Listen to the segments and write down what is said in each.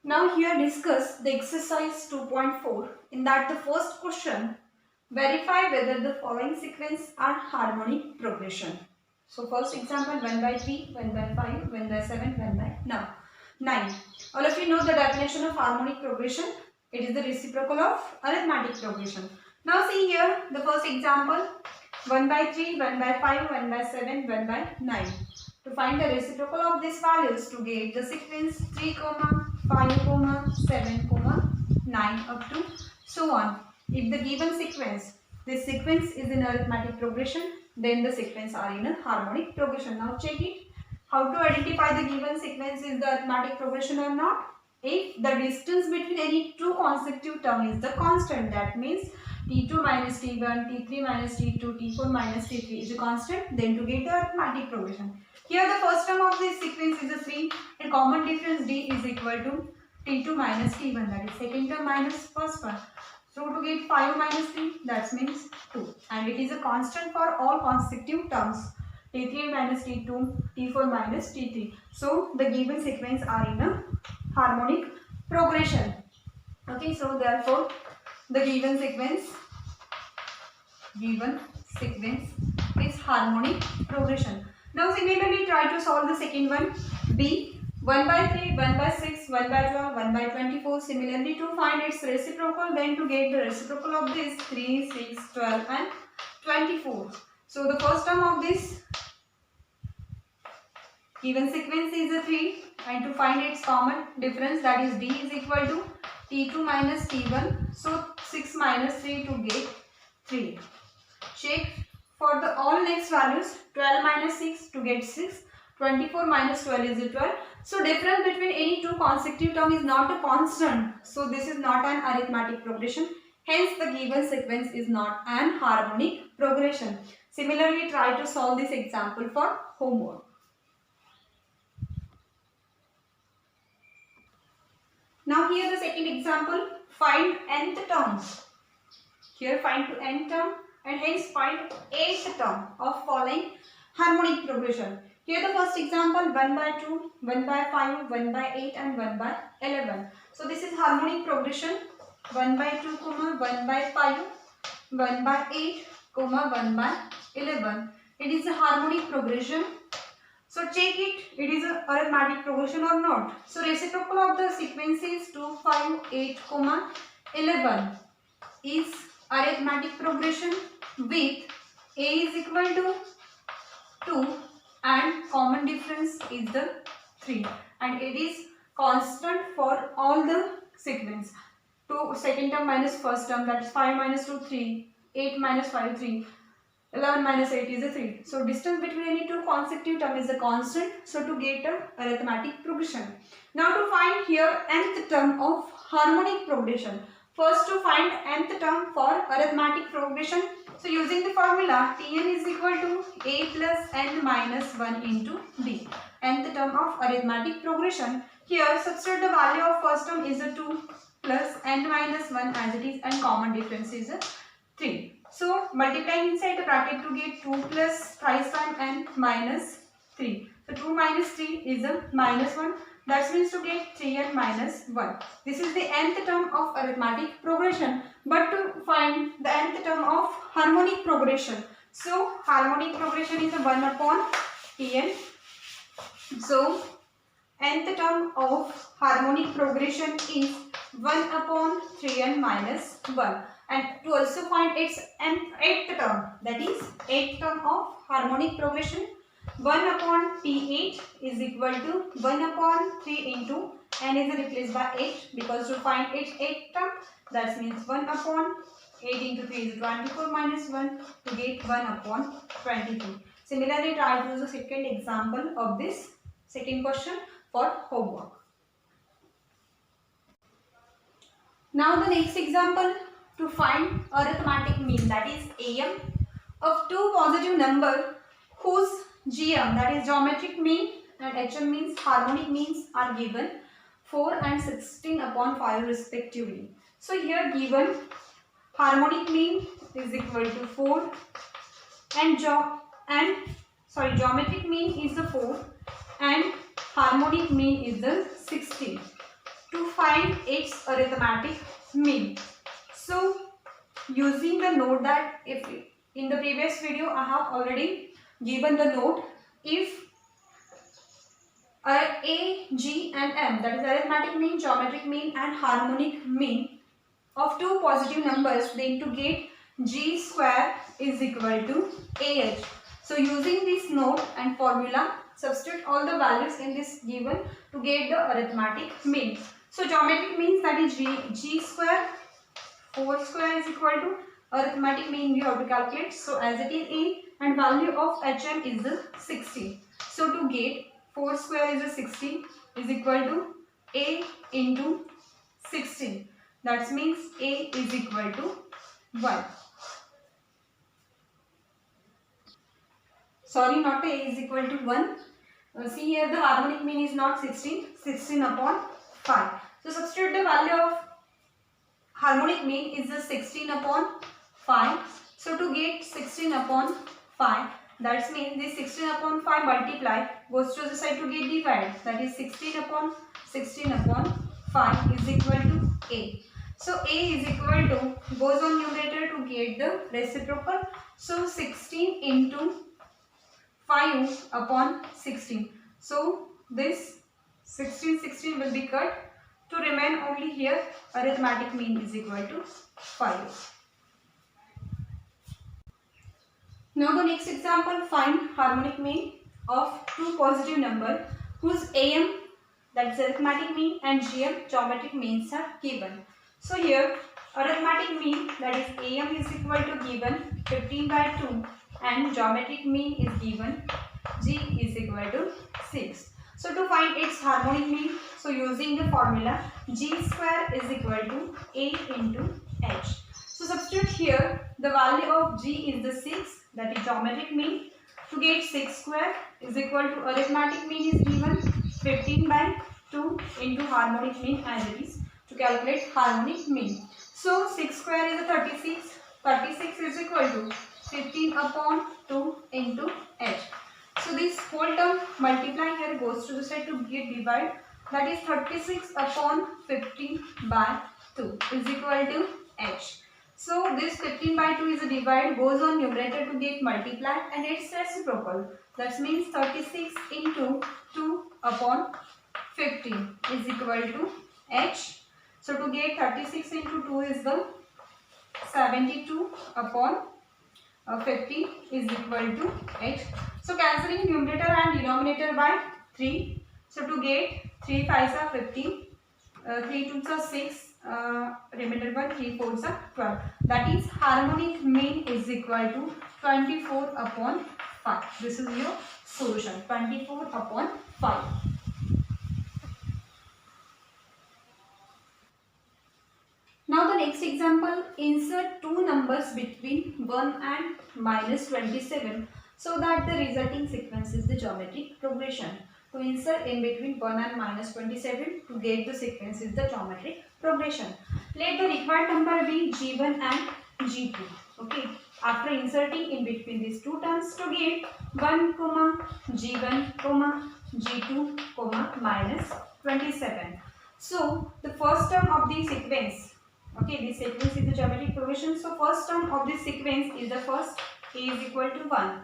Now here discuss the exercise 2.4. In that the first question, verify whether the following sequence are harmonic progression. So first example 1 by 3, 1 by 5, 1 by 7, 1 by 9. All of you know the definition of harmonic progression. It is the reciprocal of arithmetic progression. Now see here the first example 1 by 3, 1 by 5, 1 by 7, 1 by 9. To find the reciprocal of these values to get the sequence 3, 5, 7, 9 up to so on. If the given sequence, this sequence is in arithmetic progression, then the sequence are in a harmonic progression. Now check it. How to identify the given sequence is the arithmetic progression or not? If the distance between any two consecutive terms is the constant, that means T2 minus T1, T3 minus T2, T4 minus T3 is a constant, then to get the arithmetic progression. Here the first term of this sequence is a 3 and common difference D is equal to T2 minus T1, that is second term minus first one. So to get 5 minus 3, that means 2, and it is a constant for all consecutive terms T3 minus T2, T4 minus T3. So the given sequence are in a harmonic progression. Okay, so therefore the given sequence is harmonic progression. Now similarly try to solve the second one. B 1 by 3, 1 by 6, 1 by 12, 1 by 24. Similarly to find its reciprocal, then to get the reciprocal of this 3, 6, 12 and 24. So the first term of this given sequence is a 3, and to find its common difference, that is D is equal to T2 minus T1. So 6 minus 3 to get 3. Check for the all next values. 12 minus 6 to get 6. 24 minus 12 is 12. So difference between any two consecutive term is not a constant. So this is not an arithmetic progression. Hence the given sequence is not an harmonic progression. Similarly try to solve this example for homework. Now here the second example, find nth term. Here find to nth term and hence find eighth term of following harmonic progression. Here the first example 1 by 2, 1 by 5, 1 by 8 and 1 by 11. So this is harmonic progression 1 by 2, 1 by 5, 1 by 8, 1 by 11. It is a harmonic progression. So check it is a arithmetic progression or not. So reciprocal of the sequence is 2, 5, 8, 11 is arithmetic progression with A is equal to 2 and common difference is the 3, and it is constant for all the sequence. 2 second term minus first term, that is 5 minus 2 3, 8 minus 5 3, 11 minus 8 is a 3. So distance between any two consecutive term is a constant. So to get a arithmetic progression. Now to find here nth term of harmonic progression. First to find nth term for arithmetic progression. So using the formula Tn is equal to A plus n minus 1 into D. Nth term of arithmetic progression. Here substitute the value of first term is a 2 plus n minus 1 as it is, and common difference is a 3. So multiplying inside the bracket to get 2 plus thrice time n minus 3. So 2 minus 3 is a minus 1. That means to get 3n minus 1. This is the nth term of arithmetic progression. But to find the nth term of harmonic progression. So harmonic progression is a 1 upon Tn. So nth term of harmonic progression is 1 upon 3n minus 1. And to also find its eighth term, that is eighth term of harmonic progression, 1 upon T8 is equal to 1 upon 3 into n is replaced by 8, because to find its eighth term, that means 1 upon 8 into 3 is 24 minus 1 to get 1 upon 23. Similarly, try to use the second example of this second question for homework. Now the next example, to find arithmetic mean, that is AM of two positive number whose GM, that is geometric mean, and HM means harmonic means are given 4 and 16 upon 5 respectively. So here given harmonic mean is equal to 4 and geometric mean is the 4 and harmonic mean is the 16. To find find its arithmetic mean. So using the note that if in the previous video I have already given the note, if A, G and M, that is arithmetic mean, geometric mean and harmonic mean of two positive numbers, then to get G square is equal to AH. So using this note and formula, substitute all the values in this given to get the arithmetic mean. So geometric means, that is G square, 4 square is equal to arithmetic mean you have to calculate. So as it is A and value of HM is the 60. So to get 4 square is a 60 is equal to A into 16. That means A is equal to 1. Sorry, not A is equal to 1. See here the harmonic mean is not 16. 16 upon 5. So substitute the value of harmonic mean is the 16 upon 5. So to get 16 upon 5, that means this 16 upon 5 multiply goes to the side to get divided. That is 16 upon 5 is equal to A. So A is equal to, goes on numerator to get the reciprocal. So 16 into 5 upon 16. So this 16 will be cut. To remain only here, arithmetic mean is equal to 5. Now the next example, find harmonic mean of two positive number whose AM, that is arithmetic mean, and GM, geometric means are given. So here arithmetic mean, that is AM is equal to given 15 by 2 and geometric mean is given G is equal to 6. So to find its harmonic mean, so using the formula G square is equal to A into H. So substitute here the value of G is the 6, that is geometric mean. To get 6 square is equal to arithmetic mean is given 15 by 2 into harmonic mean as it is, to calculate harmonic mean. So 6 square is a 36. 36 is equal to 15 upon 2 into H. So this whole term multiply here goes to the side to get divided. That is 36 upon 15 by 2 is equal to H. So this 15 by 2 is a divide, goes on numerator to get multiply and it's reciprocal. That means 36 into 2 upon 15 is equal to H. So to get 36 into 2 is the 72 upon 15 is equal to H. So cancelling numerator and denominator by 3. So to get 3 5s are 15, 3 2s are 6, remainder by 3 4s are 12. That is harmonic mean is equal to 24 upon 5. This is your solution, 24 upon 5. Now the next example, insert two numbers between 1 and minus 27 so that the resulting sequence is the geometric progression. To insert in between 1 and minus 27 to get the sequence is the geometric progression. Let the required number be G1 and G2. Okay. After inserting in between these two terms to get 1, G1, G2, minus 27. So the first term of the sequence. Okay, this sequence is the geometric progression. So first term of this sequence is the first, A is equal to 1.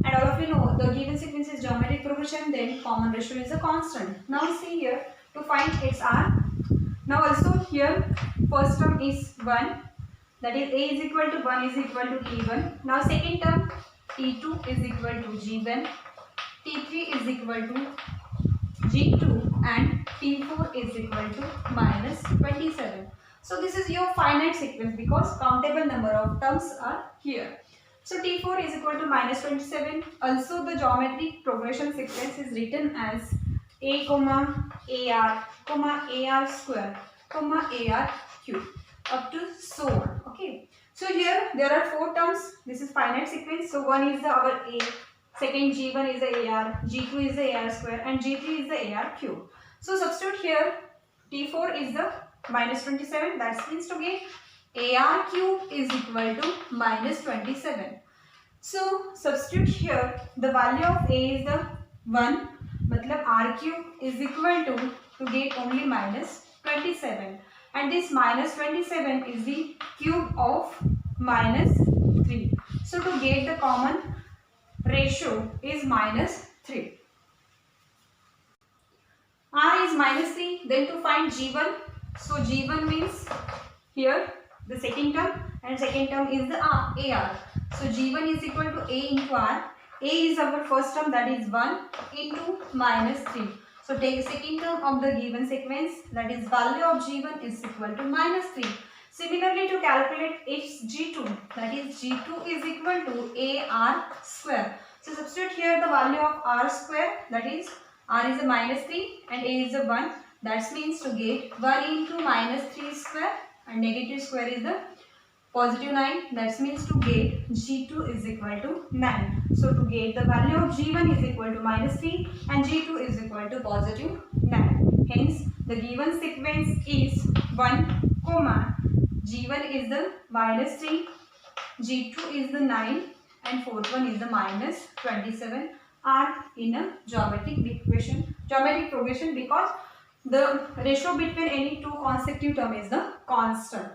And all of you know the given sequence is geometric progression, then common ratio is a constant. Now see here to find its R. Now also here first term is 1, that is A is equal to 1 is equal to T1. Now second term T2 is equal to G1, T3 is equal to G2 and T4 is equal to minus 27. So this is your finite sequence because countable number of terms are here. So T4 is equal to minus 27. Also the geometric progression sequence is written as A, AR, AR square, AR cube up to so on. Okay. So here there are 4 terms. This is finite sequence. So one is our A, second G1 is the AR, G2 is the AR square and G3 is the AR cube. So substitute here T4 is the minus 27. That means to get AR cube is equal to minus 27. So substitute here the value of A is the 1, matlab R cube is equal to get only minus 27, and this minus 27 is the cube of minus 3. So to get the common ratio is minus 3. R is minus 3. Then to find G1, so G1 means here the second term, and second term is the AR. So G1 is equal to A into R. A is our first term, that is 1 into minus 3. So take the second term of the given sequence, that is value of G1 is equal to minus 3. Similarly, to calculate its G2, that is G2 is equal to AR square. So substitute here the value of R square, that is R is a minus 3 and A is a 1. That means to get 1 into minus 3 square and negative square is the positive 9. That means to get G2 is equal to 9. So to get the value of G1 is equal to minus 3 and G2 is equal to positive 9. Hence the given sequence is 1, comma, G1 is the minus 3, G2 is the 9 and fourth one is the minus 27 are in a geometric progression because the ratio between any two consecutive term is the constant.